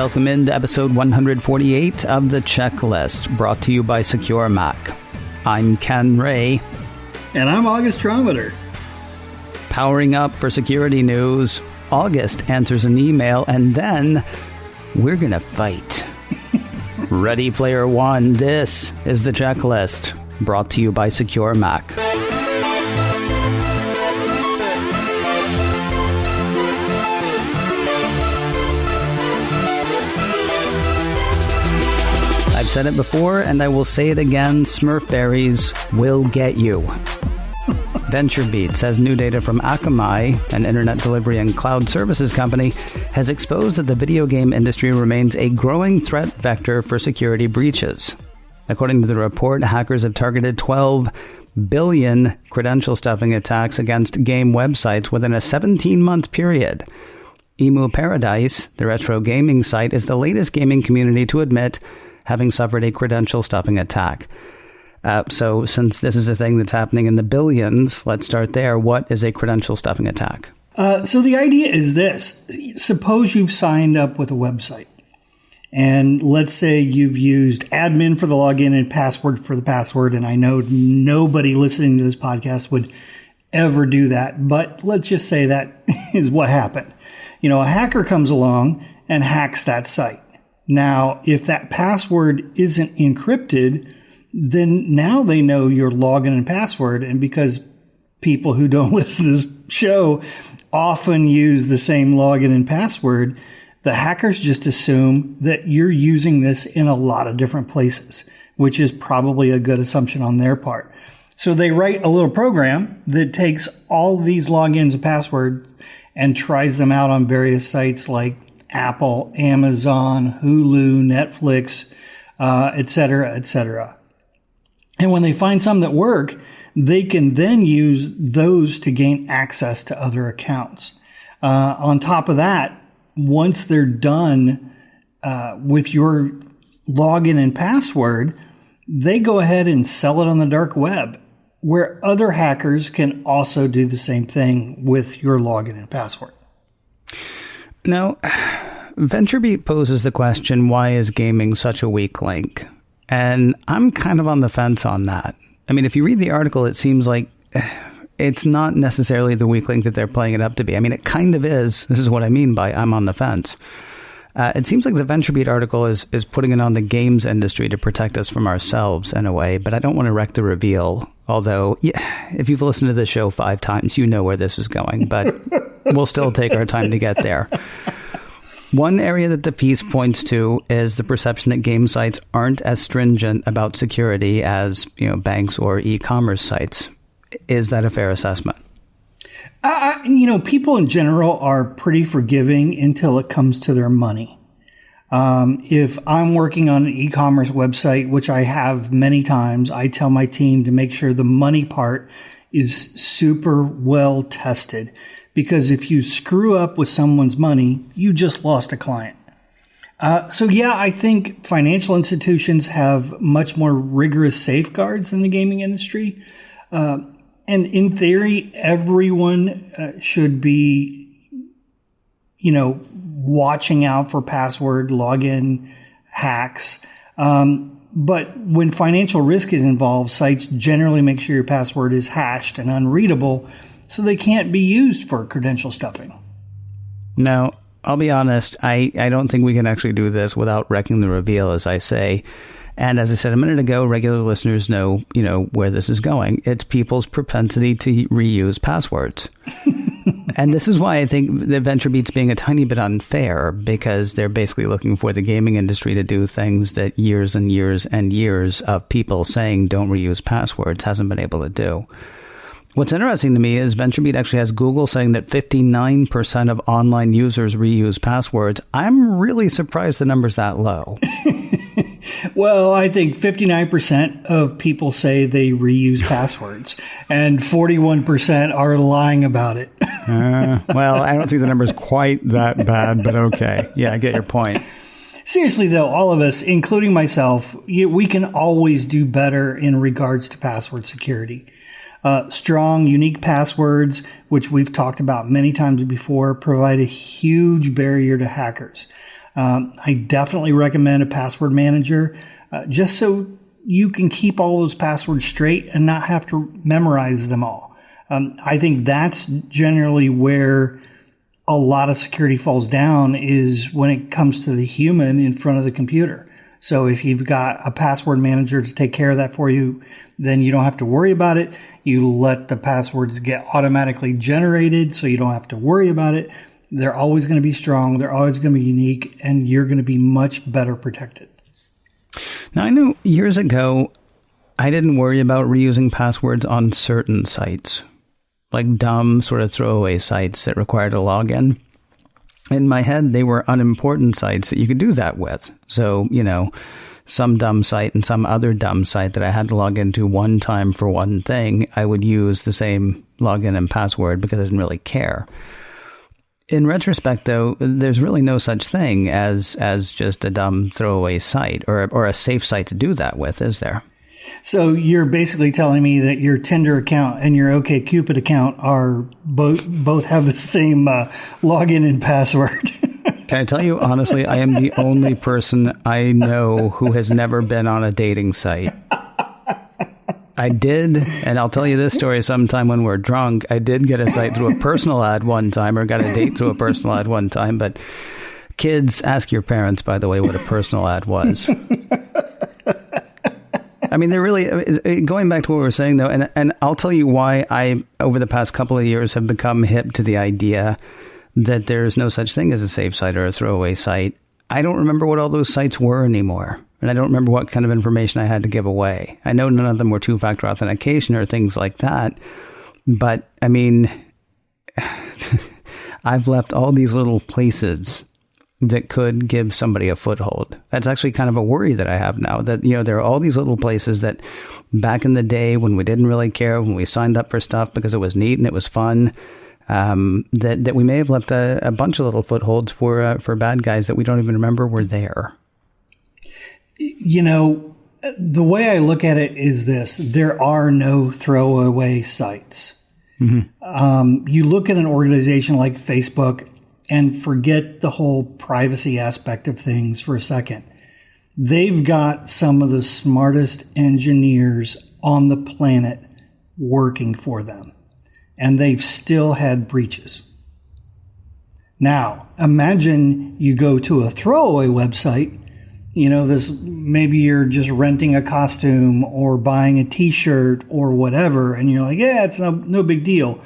Welcome into episode 148 of The Checklist, brought to you by Secure Mac. I'm Ken Ray. And I'm August Trometer. Powering up for security news, August answers an email, and then we're gonna fight. Ready Player One, this is The Checklist, brought to you by Secure Mac. I've said it before, and I will say it again, Smurf berries will get you. VentureBeat says new data from Akamai, an internet delivery and cloud services company, has exposed that the video game industry remains a growing threat vector for security breaches. According to the report, hackers have targeted 12 billion credential stuffing attacks against game websites within a 17-month period. Emu Paradise, the retro gaming site, is the latest gaming community to admit having suffered a credential stuffing attack. So since this is a thing that's happening in the billions, let's start there. What is a credential stuffing attack? So the idea is this. Suppose you've signed up with a website, and let's say you've used admin for the login and password for the password, and I know nobody listening to this podcast would ever do that, but let's just say that is what happened. You know, a hacker comes along and hacks that site. Now, if that password isn't encrypted, then now they know your login and password. And because people who don't listen to this show often use the same login and password, the hackers just assume that you're using this in a lot of different places, which is probably a good assumption on their part. So they write a little program that takes all these logins and passwords and tries them out on various sites like Apple, Amazon, Hulu, Netflix, et cetera, et cetera. And when they find some that work, they can then use those to gain access to other accounts. On top of that, once they're done with your login and password, they go ahead and sell it on the dark web, where other hackers can also do the same thing with your login and password. Now, VentureBeat poses the question, why is gaming such a weak link? And I'm kind of on the fence on that. I mean, if you read the article, it seems like it's not necessarily the weak link that they're playing it up to be. I mean, it kind of is. This is what I mean by I'm on the fence. It seems like the VentureBeat article is putting it on the games industry to protect us from ourselves in a way, but I don't want to wreck the reveal. Although, yeah, if you've listened to the show 5 times, you know where this is going, but we'll still take our time to get there. One area that the piece points to is the perception that game sites aren't as stringent about security as, you know, banks or e-commerce sites. Is that a fair assessment? People in general are pretty forgiving until it comes to their money. If I'm working on an e-commerce website, which I have many times, I tell my team to make sure the money part is super well tested. Because if you screw up with someone's money, you just lost a client. I think financial institutions have much more rigorous safeguards than the gaming industry. And in theory, everyone should be, watching out for password login hacks. But when financial risk is involved, sites generally make sure your password is hashed and unreadable, so they can't be used for credential stuffing. Now, I'll be honest, I don't think we can actually do this without wrecking the reveal, as I say. And as I said a minute ago, regular listeners know, where this is going. It's people's propensity to reuse passwords. And this is why I think that VentureBeat's being a tiny bit unfair, because they're basically looking for the gaming industry to do things that years and years and years of people saying don't reuse passwords hasn't been able to do. What's interesting to me is VentureBeat actually has Google saying that 59% of online users reuse passwords. I'm really surprised the number's that low. Well, I think 59% of people say they reuse passwords, and 41% are lying about it. Well, I don't think the number's quite that bad, but okay. Yeah, I get your point. Seriously, though, all of us, including myself, we can always do better in regards to password security. Strong, unique passwords, which we've talked about many times before, provide a huge barrier to hackers. I definitely recommend a password manager, just so you can keep all those passwords straight and not have to memorize them all. I think that's generally where a lot of security falls down, is when it comes to the human in front of the computer. So if you've got a password manager to take care of that for you, then you don't have to worry about it. You let the passwords get automatically generated, so you don't have to worry about it. They're always going to be strong. They're always going to be unique, and you're going to be much better protected. Now, I know years ago, I didn't worry about reusing passwords on certain sites, like dumb sort of throwaway sites that required a login. In my head, they were unimportant sites that you could do that with. So, some dumb site and some other dumb site that I had to log into one time for one thing, I would use the same login and password because I didn't really care. In retrospect, though, there's really no such thing as just a dumb throwaway site or a safe site to do that with, is there? So you're basically telling me that your Tinder account and your OkCupid account are both have the same login and password. Can I tell you, honestly, I am the only person I know who has never been on a dating site. I did, and I'll tell you this story sometime when we're drunk. I did get a site through a personal ad one time, or got a date through a personal ad one time. But kids, ask your parents, by the way, what a personal ad was. I mean, they're really, going back to what we were saying, though, and I'll tell you why I, over the past couple of years, have become hip to the idea that there's no such thing as a safe site or a throwaway site. I don't remember what all those sites were anymore. And I don't remember what kind of information I had to give away. I know none of them were two-factor authentication or things like that. But, I mean, I've left all these little places that could give somebody a foothold. That's actually kind of a worry that I have now, that, there are all these little places that back in the day when we didn't really care, when we signed up for stuff because it was neat and it was fun, that we may have left a bunch of little footholds for bad guys that we don't even remember were there. The way I look at it is this: there are no throwaway sites. Mm-hmm. You look at an organization like Facebook and forget the whole privacy aspect of things for a second. They've got some of the smartest engineers on the planet working for them, and they've still had breaches. Now, imagine you go to a throwaway website. Maybe you're just renting a costume or buying a t-shirt or whatever, and you're like, yeah, it's no big deal.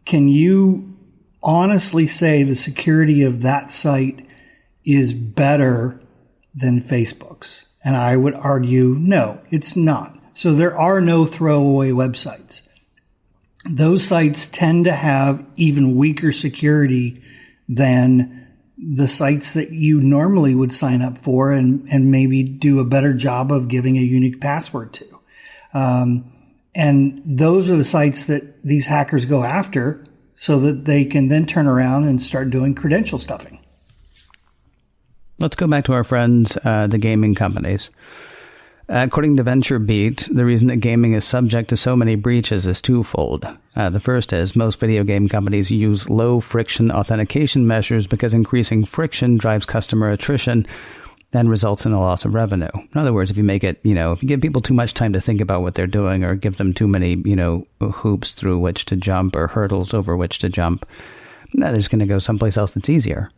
Can you honestly say the security of that site is better than Facebook's? And I would argue, no, it's not. So there are no throwaway websites. Those sites tend to have even weaker security than the sites that you normally would sign up for and maybe do a better job of giving a unique password to. And those are the sites that these hackers go after so that they can then turn around and start doing credential stuffing. Let's go back to our friends, the gaming companies. According to VentureBeat, the reason that gaming is subject to so many breaches is twofold. The first is most video game companies use low-friction authentication measures because increasing friction drives customer attrition and results in a loss of revenue. In other words, if you make it, if you give people too much time to think about what they're doing or give them too many, hoops through which to jump or hurdles over which to jump, they're just going to go someplace else that's easier.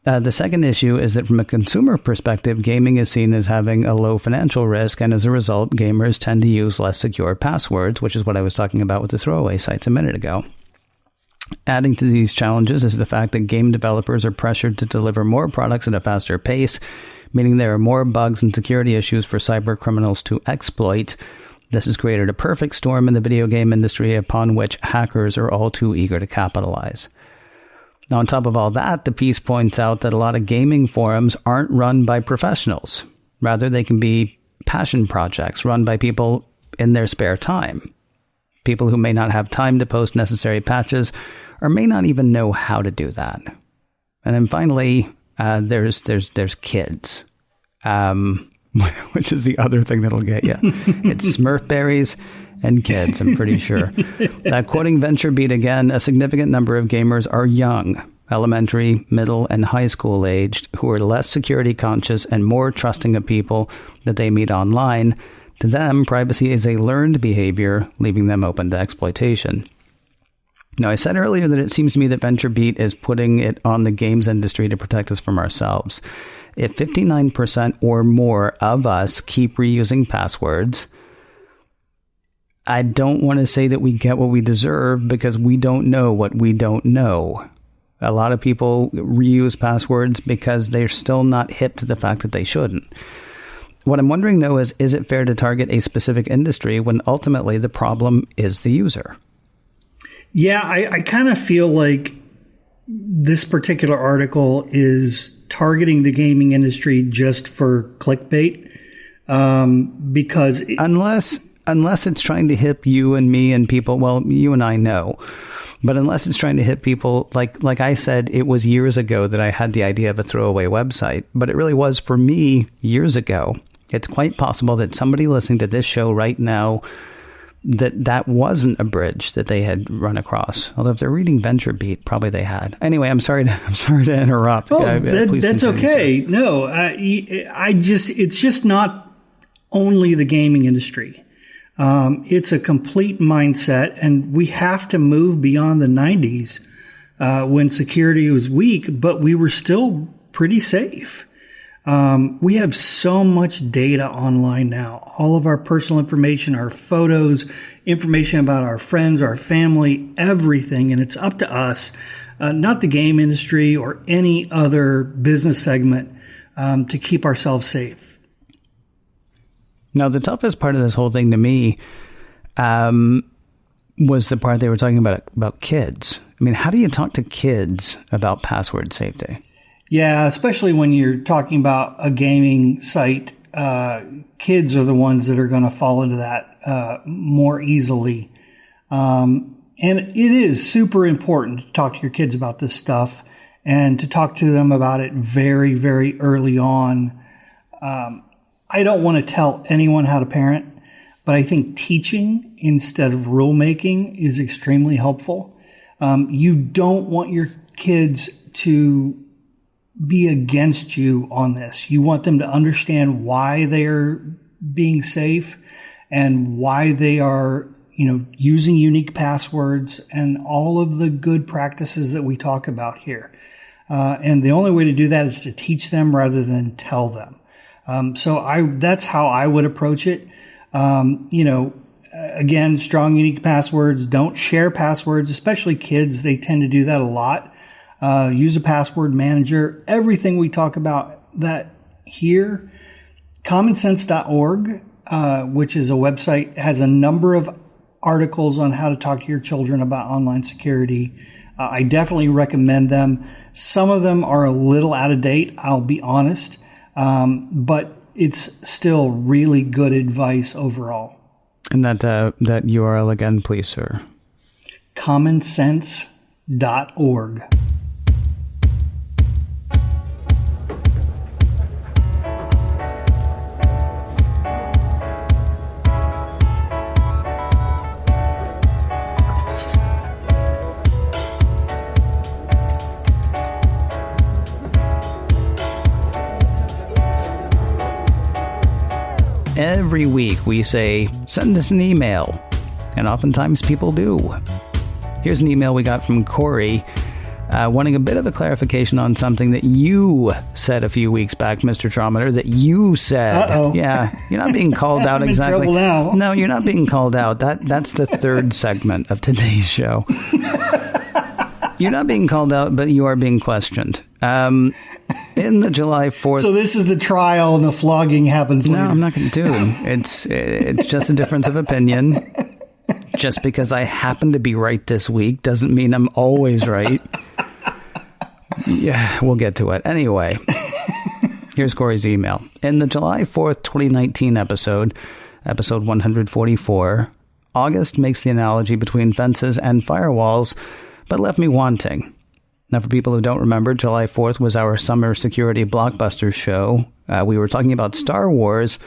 The second issue is that from a consumer perspective, gaming is seen as having a low financial risk, and as a result, gamers tend to use less secure passwords, which is what I was talking about with the throwaway sites a minute ago. Adding to these challenges is the fact that game developers are pressured to deliver more products at a faster pace, meaning there are more bugs and security issues for cyber criminals to exploit. This has created a perfect storm in the video game industry upon which hackers are all too eager to capitalize. Now, on top of all that, the piece points out that a lot of gaming forums aren't run by professionals. Rather, they can be passion projects run by people in their spare time. People who may not have time to post necessary patches or may not even know how to do that. And then finally, there's kids, which is the other thing that'll get you. It's Smurfberries and kids, I'm pretty sure. Quoting VentureBeat again, a significant number of gamers are young, elementary, middle, and high school aged, who are less security conscious and more trusting of people that they meet online. To them, privacy is a learned behavior, leaving them open to exploitation. Now, I said earlier that it seems to me that VentureBeat is putting it on the games industry to protect us from ourselves. If 59% or more of us keep reusing passwords, I don't want to say that we get what we deserve, because we don't know what we don't know. A lot of people reuse passwords because they're still not hip to the fact that they shouldn't. What I'm wondering, though, is it fair to target a specific industry when ultimately the problem is the user? Yeah, I kind of feel like this particular article is targeting the gaming industry just for clickbait, because unless it's trying to hip you and me and people, well, you and I know, but unless it's trying to hit people, like I said, it was years ago that I had the idea of a throwaway website, but it really was for me years ago. It's quite possible that somebody listening to this show right now, that wasn't a bridge that they had run across. Although if they're reading VentureBeat, probably they had. Anyway, I'm sorry to interrupt. Oh, that's okay. Sir. No, it's just not only the gaming industry. It's a complete mindset, and we have to move beyond the 90s when security was weak, but we were still pretty safe. We have so much data online now. All of our personal information, our photos, information about our friends, our family, everything. And it's up to us, not the game industry or any other business segment, to keep ourselves safe. Now, the toughest part of this whole thing to me was the part they were talking about kids. I mean, how do you talk to kids about password safety? Yeah, especially when you're talking about a gaming site, kids are the ones that are going to fall into that more easily. And it is super important to talk to your kids about this stuff and to talk to them about it very, very early on. I don't want to tell anyone how to parent, but I think teaching instead of rule making is extremely helpful. You don't want your kids to be against you on this. You want them to understand why they are being safe and why they are, using unique passwords and all of the good practices that we talk about here. And the only way to do that is to teach them rather than tell them. That's how I would approach it. Again, strong, unique passwords. Don't share passwords, especially kids. They tend to do that a lot. Use a password manager. Everything we talk about that here. Commonsense.org, which is a website, has a number of articles on how to talk to your children about online security. I definitely recommend them. Some of them are a little out of date, I'll be honest, but it's still really good advice overall. And that URL again, please, sir. Commonsense.org. Every week we say, send us an email. And oftentimes people do. Here's an email we got from Corey wanting a bit of a clarification on something that you said a few weeks back, Mr. Trometer, that you said. Uh-oh. Yeah, you're not being called out exactly. I'm in trouble now. No, you're not being called out. That's the third segment of today's show. You're not being called out, but you are being questioned. In the July 4th... So this is the trial and the flogging happens later. No, I'm not going to do it. It's just a difference of opinion. Just because I happen to be right this week doesn't mean I'm always right. Yeah, we'll get to it. Anyway, here's Corey's email. In the July 4th, 2019 episode 144, August makes the analogy between fences and firewalls, but left me wanting. Now, for people who don't remember, July 4th was our summer security blockbuster show. We were talking about Star Wars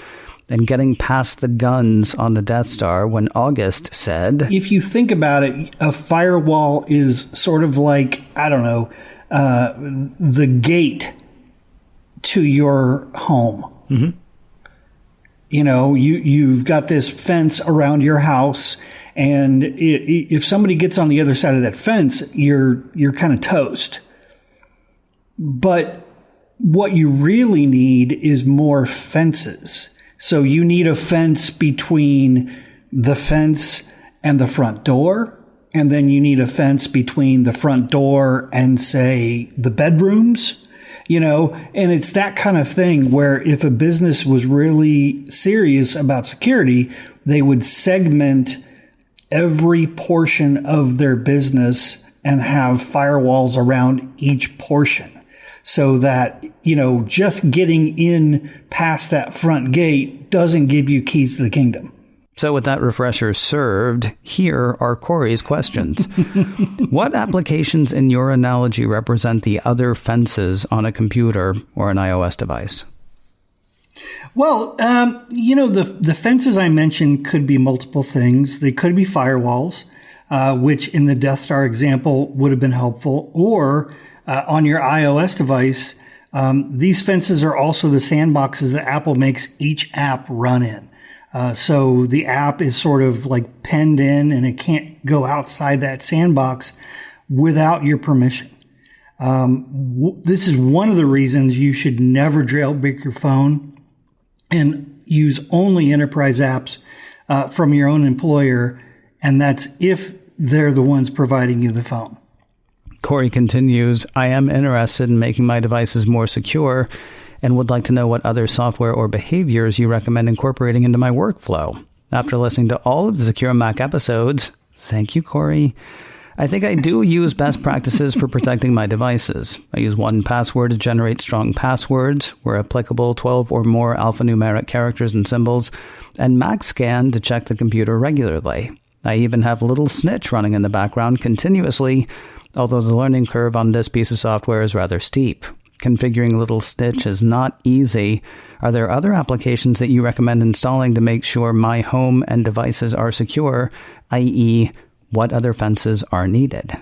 and getting past the guns on the Death Star when August said... If you think about it, a firewall is sort of like, I don't know, the gate to your home. Mm-hmm. You know, you've got this fence around your house, and if somebody gets on the other side of that fence, you're kind of toast. But what you really need is more fences. So you need a fence between the fence and the front door, and then you need a fence between the front door and, say, the bedrooms. You know, and it's that kind of thing where if a business was really serious about security, they would segment every portion of their business and have firewalls around each portion so that, you know, just getting in past that front gate doesn't give you keys to the kingdom. So with that refresher served, here are Corey's questions. What applications in your analogy represent the other fences on a computer or an iOS device? Well, you know, the fences I mentioned could be multiple things. They could be firewalls, which in the Death Star example would have been helpful. Or on your iOS device, these fences are also the sandboxes that Apple makes each app run in. So the app is sort of like penned in and it can't go outside that sandbox without your permission. This is one of the reasons you should never jailbreak your phone and use only enterprise apps from your own employer. And that's if they're the ones providing you the phone. Corey continues, I am interested in making my devices more secure and would like to know what other software or behaviors you recommend incorporating into my workflow. After listening to all of the Secure Mac episodes, thank you, Corey, I think I do use best practices for protecting my devices. I use 1Password to generate strong passwords, where applicable 12 or more alphanumeric characters and symbols, and MacScan to check the computer regularly. I even have Little Snitch running in the background continuously, although the learning curve on this piece of software is rather steep. Configuring Little Snitch is not easy. Are there other applications that you recommend installing to make sure my home and devices are secure, i.e., what other fences are needed?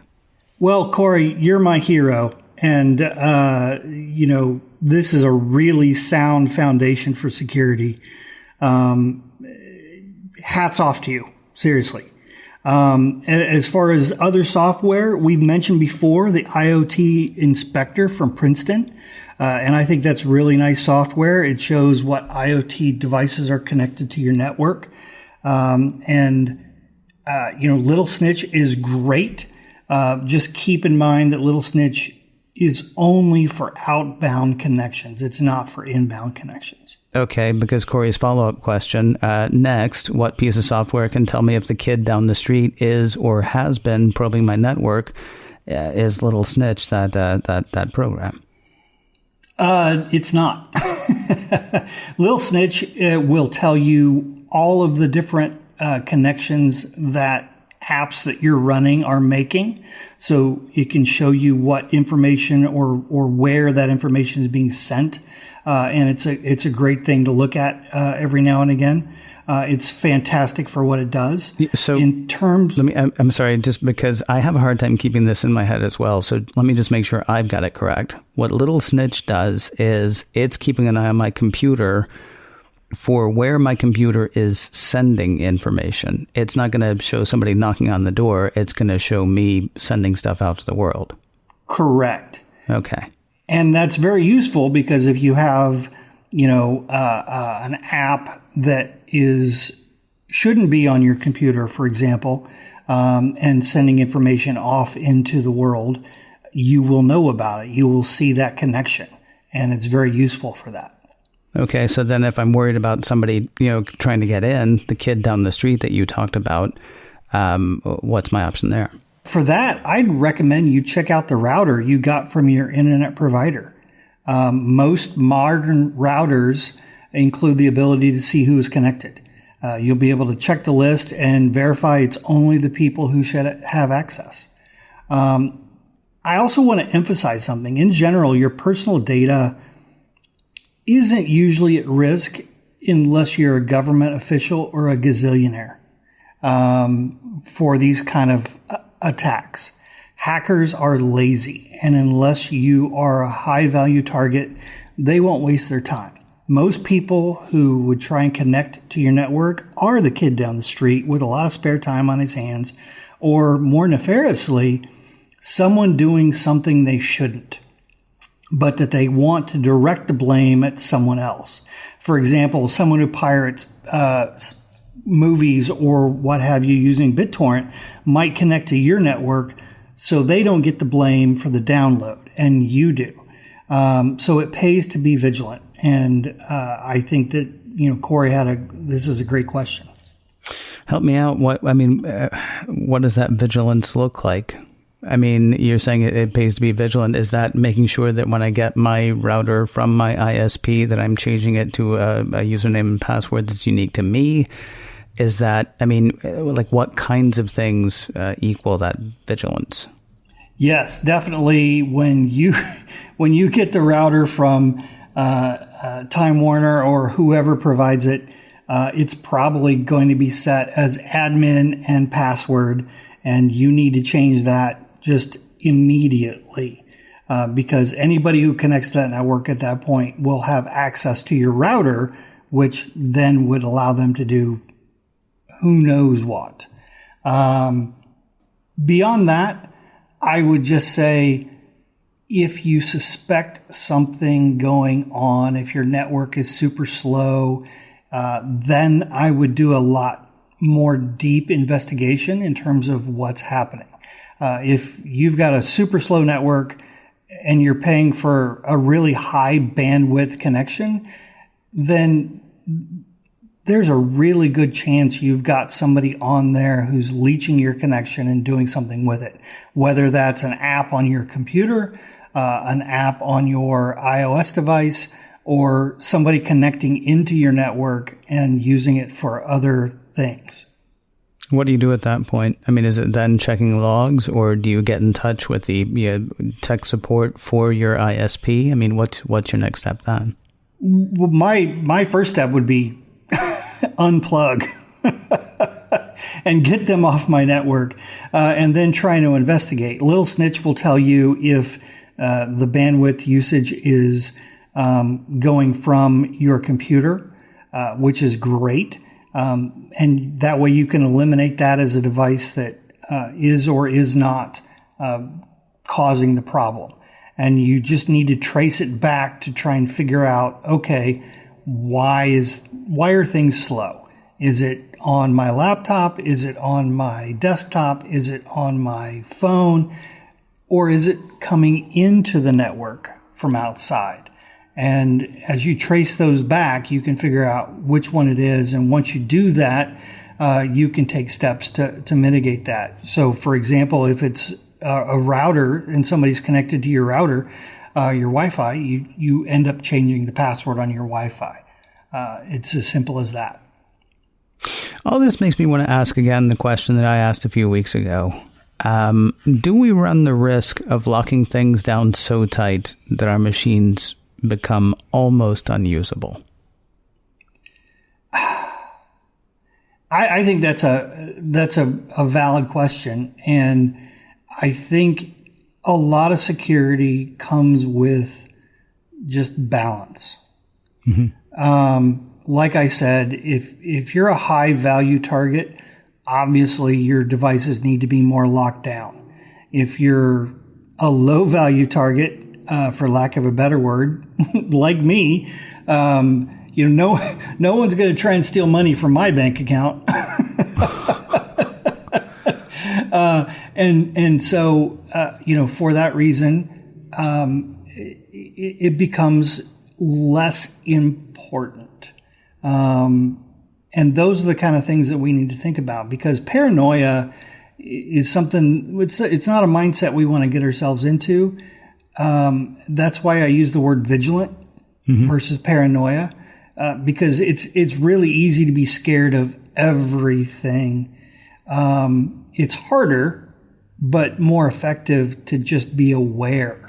Well, Corey, you're my hero. And, you know, this is a really sound foundation for security. Hats off to you. Seriously. As far as other software, we've mentioned before the IoT Inspector from Princeton. And I think that's really nice software. It shows what IoT devices are connected to your network. You know, Little Snitch is great. Just keep in mind that Little Snitch is only for outbound connections. It's not for inbound connections. Okay, because Corey's follow-up question, next, what piece of software can tell me if the kid down the street is or has been probing my network? Is Little Snitch that program? It's not. Little Snitch will tell you all of the different connections that apps that you're running are making. So it can show you what information or where that information is being sent. And it's a great thing to look at every now and again. It's fantastic for what it does. So in terms, I'm sorry, just because I have a hard time keeping this in my head as well. So let me just make sure I've got it correct. What Little Snitch does is it's keeping an eye on my computer for where my computer is sending information. It's not going to show somebody knocking on the door. It's going to show me sending stuff out to the world. Correct. Okay. And that's very useful because if you have, you know, an app that shouldn't be on your computer, for example, and sending information off into the world, you will know about it. You will see that connection, and it's very useful for that. Okay, so then if I'm worried about somebody, you know, trying to get in, the kid down the street that you talked about, what's my option there? For that, I'd recommend you check out the router you got from your internet provider. Most modern routers include the ability to see who is connected. You'll be able to check the list and verify it's only the people who should have access. I also want to emphasize something. In general, your personal data isn't usually at risk unless you're a government official or a gazillionaire for these kind of attacks. Hackers are lazy, and unless you are a high-value target, they won't waste their time. Most people who would try and connect to your network are the kid down the street with a lot of spare time on his hands, or more nefariously, someone doing something they shouldn't, but that they want to direct the blame at someone else. For example, someone who pirates movies or what have you using BitTorrent might connect to your network so they don't get the blame for the download, and you do. So it pays to be vigilant. And I think that, Corey this is a great question. Help me out. What does that vigilance look like? I mean, you're saying it pays to be vigilant. Is that making sure that when I get my router from my ISP that I'm changing it to a username and password that's unique to me? Is that, what kinds of things equal that vigilance? Yes, definitely. When you get the router from Time Warner or whoever provides it, it's probably going to be set as admin and password, and you need to change that just immediately because anybody who connects to that network at that point will have access to your router, which then would allow them to do who knows what. Beyond that, I would just say if you suspect something going on, if your network is super slow, then I would do a lot more deep investigation in terms of what's happening. If you've got a super slow network and you're paying for a really high bandwidth connection, then there's a really good chance you've got somebody on there who's leeching your connection and doing something with it, whether that's an app on your computer, an app on your iOS device, or somebody connecting into your network and using it for other things. What do you do at that point? Is it then checking logs, or do you get in touch with the tech support for your ISP? What's your next step then? Well, my first step would be unplug and get them off my network, and then try to investigate. Little Snitch will tell you if the bandwidth usage is going from your computer, which is great. And that way you can eliminate that as a device that is or is not causing the problem. And you just need to trace it back to try and figure out, okay, why are things slow? Is it on my laptop? Is it on my desktop? Is it on my phone? Or is it coming into the network from outside? And as you trace those back, you can figure out which one it is. And once you do that, you can take steps to mitigate that. So, for example, if it's a router and somebody's connected to your router, your Wi-Fi, you end up changing the password on your Wi-Fi. It's as simple as that. All this makes me want to ask again the question that I asked a few weeks ago. Do we run the risk of locking things down so tight that our machines become almost unusable? I think that's a valid question, and I think a lot of security comes with just balance. Mm-hmm. Like I said, if you're a high value target, obviously your devices need to be more locked down. If you're a low value target, for lack of a better word, like me, no one's going to try and steal money from my bank account. And so, for that reason, it becomes less important. And those are the kind of things that we need to think about, because paranoia is something, it's not a mindset we want to get ourselves into. That's why I use the word vigilant versus paranoia, because it's really easy to be scared of everything. It's harder, but more effective to just be aware.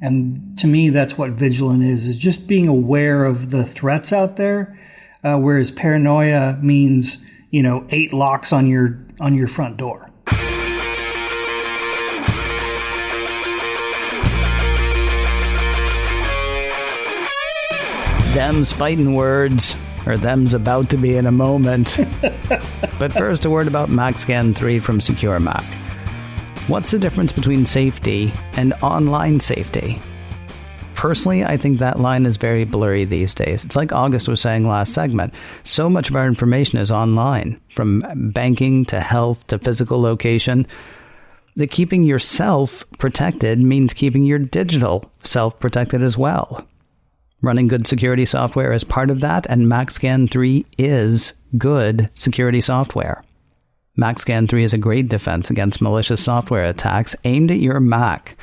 And to me, that's what vigilant is just being aware of the threats out there. Whereas paranoia means, 8 locks on your front door. Them's fighting words, or them's about to be in a moment. But first, a word about MacScan 3 from Secure Mac. What's the difference between safety and online safety? Personally, I think that line is very blurry these days. It's like August was saying last segment. So much of our information is online, from banking to health to physical location. That keeping yourself protected means keeping your digital self protected as well. Running good security software is part of that, and MacScan 3 is good security software. MacScan 3 is a great defense against malicious software attacks aimed at your Mac.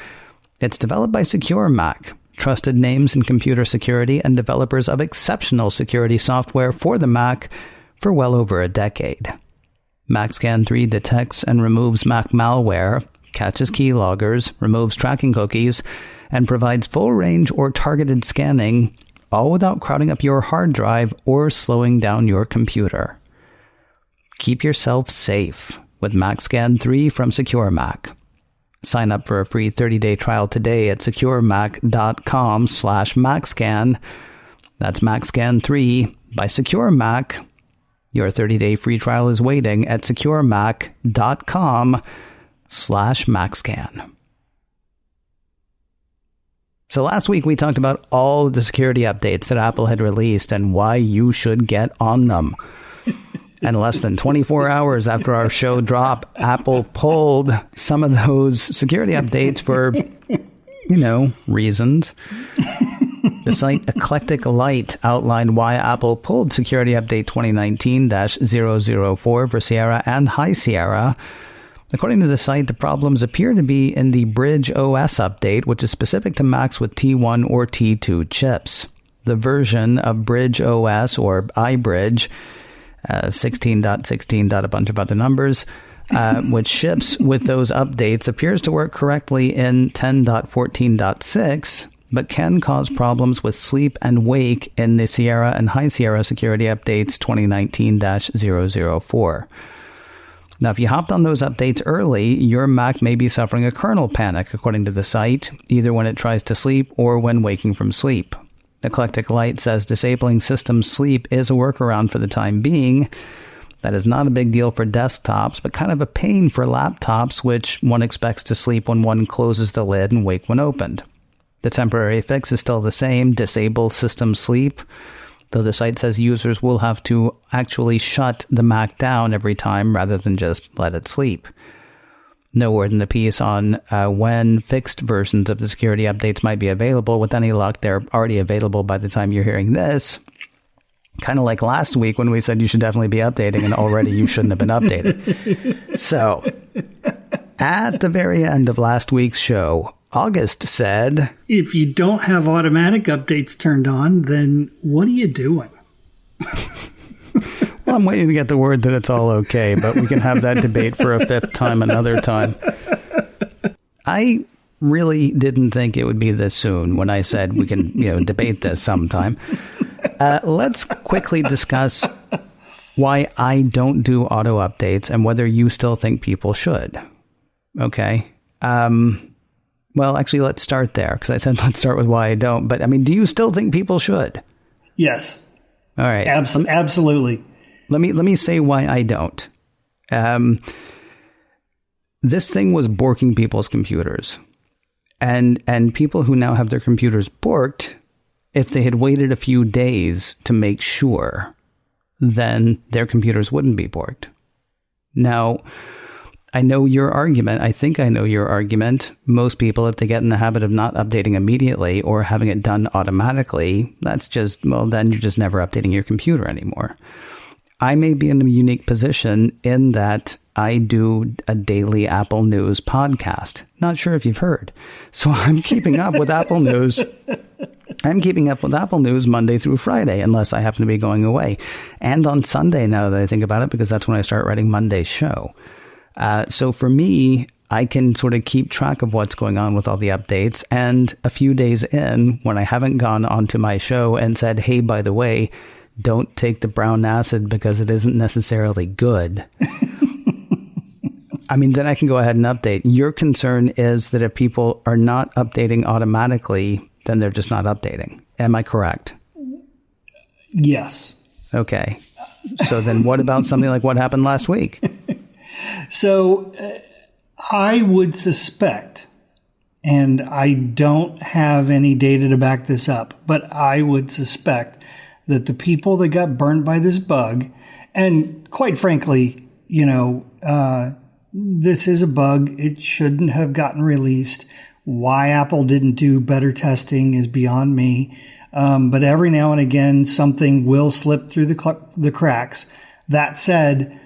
It's developed by Secure Mac, trusted names in computer security and developers of exceptional security software for the Mac for well over a decade. MacScan 3 detects and removes Mac malware, catches keyloggers, removes tracking cookies, and provides full range or targeted scanning, all without crowding up your hard drive or slowing down your computer. Keep yourself safe with MacScan 3 from Secure Mac. Sign up for a free 30-day trial today at securemac.com/MacScan. That's MacScan 3 by Secure Mac. Your 30-day free trial is waiting at securemac.com/MacScan. So last week we talked about all of the security updates that Apple had released and why you should get on them. And less than 24 hours after our show drop, Apple pulled some of those security updates for, reasons. The site Eclectic Light outlined why Apple pulled Security Update 2019-004 for Sierra and High Sierra. According to the site, the problems appear to be in the Bridge OS update, which is specific to Macs with T1 or T2 chips. The version of Bridge OS, or iBridge, 16.16. A bunch of other numbers, which ships with those updates, appears to work correctly in 10.14.6, but can cause problems with sleep and wake in the Sierra and High Sierra security updates 2019-004. Now, if you hopped on those updates early, your Mac may be suffering a kernel panic, according to the site, either when it tries to sleep or when waking from sleep. Eclectic Light says disabling system sleep is a workaround for the time being. That is not a big deal for desktops, but kind of a pain for laptops, which one expects to sleep when one closes the lid and wake when opened. The temporary fix is still the same, disable system sleep, though the site says users will have to actually shut the Mac down every time rather than just let it sleep. No word in the piece on when fixed versions of the security updates might be available. With any luck, they're already available by the time you're hearing this. Kind of like last week when we said you should definitely be updating, and already you shouldn't have been updated. So, at the very end of last week's show, August said, if you don't have automatic updates turned on, then what are you doing? Well, I'm waiting to get the word that it's all okay, but we can have that debate for a fifth time another time. I really didn't think it would be this soon when I said we can, debate this sometime. Let's quickly discuss why I don't do auto updates and whether you still think people should. Okay. Well, actually, let's start there, because I said let's start with why I don't. But, do you still think people should? Yes. All right. Absolutely. Let me say why I don't. This thing was borking people's computers. And people who now have their computers borked, if they had waited a few days to make sure, then their computers wouldn't be borked. Now, I know your argument. I think I know your argument. Most people, if they get in the habit of not updating immediately or having it done automatically, then you're just never updating your computer anymore. I may be in a unique position in that I do a daily Apple News podcast. Not sure if you've heard. So I'm keeping up with Apple News. I'm keeping up with Apple News Monday through Friday, unless I happen to be going away. And on Sunday, now that I think about it, because that's when I start writing Monday's show. So for me, I can sort of keep track of what's going on with all the updates. And a few days in, when I haven't gone onto my show and said, hey, by the way, don't take the brown acid because it isn't necessarily good. Then I can go ahead and update. Your concern is that if people are not updating automatically, then they're just not updating. Am I correct? Yes. Okay. So then what about something like what happened last week? So I would suspect, and I don't have any data to back this up, but I would suspect that the people that got burned by this bug, and quite frankly, this is a bug. It shouldn't have gotten released. Why Apple didn't do better testing is beyond me. But every now and again, something will slip through the cracks. That said,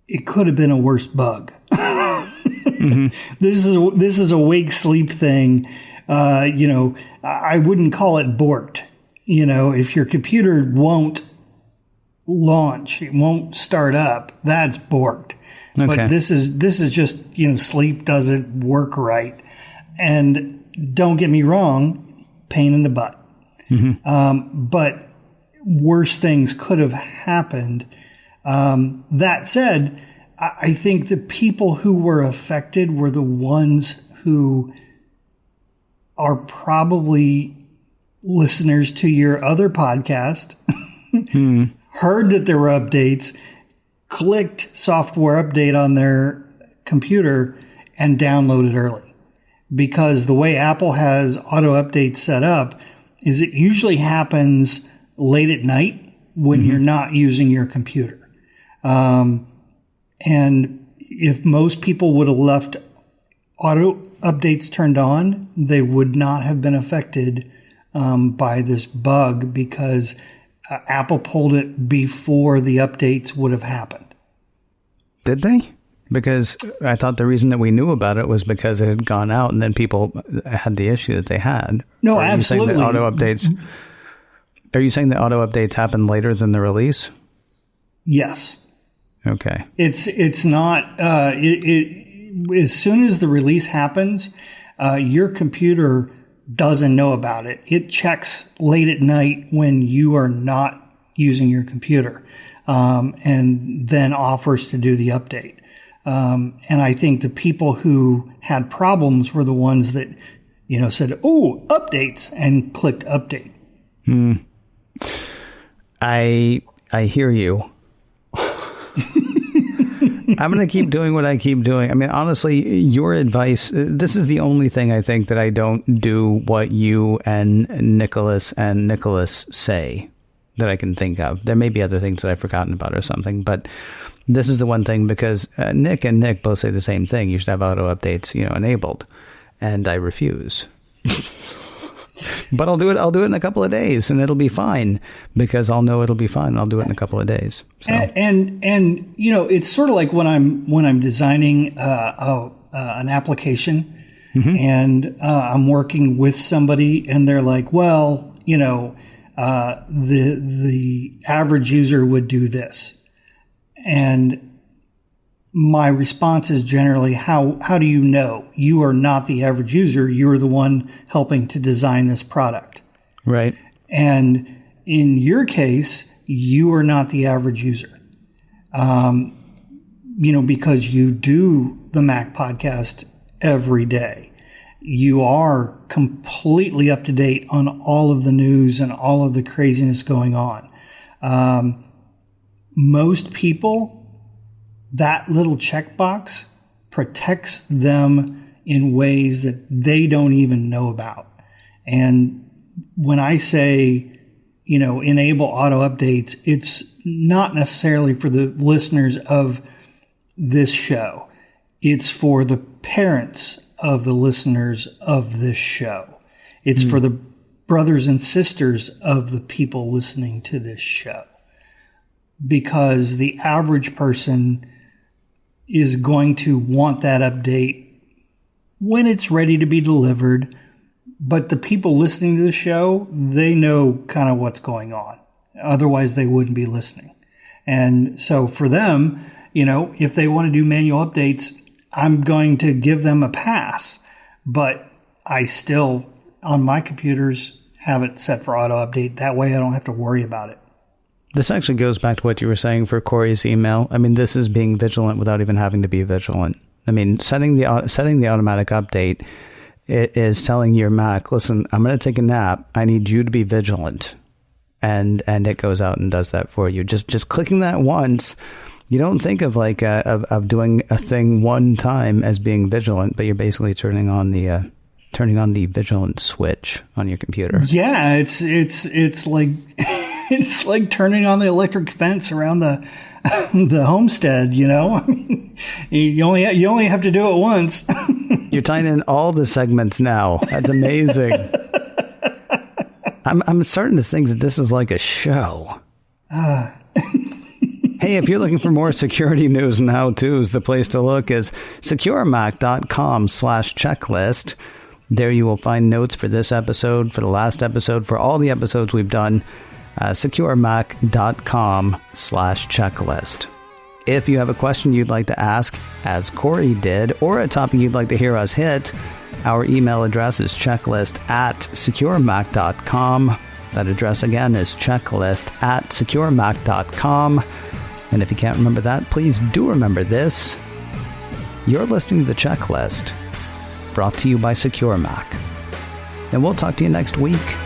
it could have been a worse bug. Mm-hmm. This is a wake sleep thing. I wouldn't call it borked. If your computer won't launch, it won't start up, that's borked. Okay. But this is just, sleep doesn't work right. And don't get me wrong, pain in the butt. Mm-hmm. But worse things could have happened. That said, I think the people who were affected were the ones who are probably listeners to your other podcast, heard that there were updates, clicked software update on their computer, and downloaded early. Because the way Apple has auto updates set up is it usually happens late at night when you're not using your computer. And if most people would have left auto updates turned on, they would not have been affected by this bug because Apple pulled it before the updates would have happened. Did they? Because I thought the reason that we knew about it was because it had gone out and then people had the issue that they had. No, absolutely. Are you saying that auto updates happen later than the release? Yes. Okay. It's not, as soon as the release happens, your computer doesn't know about it. It checks late at night when you are not using your computer, and then offers to do the update. And I think the people who had problems were the ones that, said, "Oh, updates," and clicked update. I hear you. I'm going to keep doing what I keep doing. I mean, honestly, your advice, this is the only thing I think that I don't do what you and Nicholas say that I can think of. There may be other things that I've forgotten about or something, but this is the one thing because Nick and Nick both say the same thing. You should have auto updates, enabled. And I refuse. But I'll do it in a couple of days and it'll be fine because I'll know it'll be fine. I'll do it in a couple of days. So. And it's sort of like when I'm designing an application and I'm working with somebody and they're like, well, the average user would do this. And my response is generally, how do you know? You are not the average user. You are the one helping to design this product. Right. And in your case, you are not the average user. Because you do the Mac podcast every day. You are completely up to date on all of the news and all of the craziness going on. Most people, that little checkbox protects them in ways that they don't even know about. And when I say, enable auto updates, it's not necessarily for the listeners of this show. It's for the parents of the listeners of this show. It's for the brothers and sisters of the people listening to this show. Because the average person is going to want that update when it's ready to be delivered. But the people listening to the show, they know kind of what's going on. Otherwise, they wouldn't be listening. And so for them, if they want to do manual updates, I'm going to give them a pass. But I still, on my computers, have it set for auto update. That way I don't have to worry about it. This actually goes back to what you were saying for Corey's email. I mean, this is being vigilant without even having to be vigilant. I mean, setting the automatic update it is telling your Mac, listen, I'm going to take a nap. I need you to be vigilant. And it goes out and does that for you. Just clicking that once, you don't think of like of doing a thing one time as being vigilant, but you're basically turning on the vigilant switch on your computer. Yeah, it's like it's like turning on the electric fence around the homestead. You know, I mean, you only have to do it once. You're tying in all the segments now. That's amazing. I'm starting to think that this is like a show. Hey, if you're looking for more security news and how-tos, the place to look is securemac.com/checklist. There you will find notes for this episode, for the last episode, for all the episodes we've done. securemac.com/checklist. If you have a question you'd like to ask, as Corey did, or a topic you'd like to hear us hit, our email address is checklist@securemac.com. That address again is checklist@securemac.com. And if you can't remember that, please do remember this. You're listening to The Checklist, brought to you by Secure Mac. And we'll talk to you next week.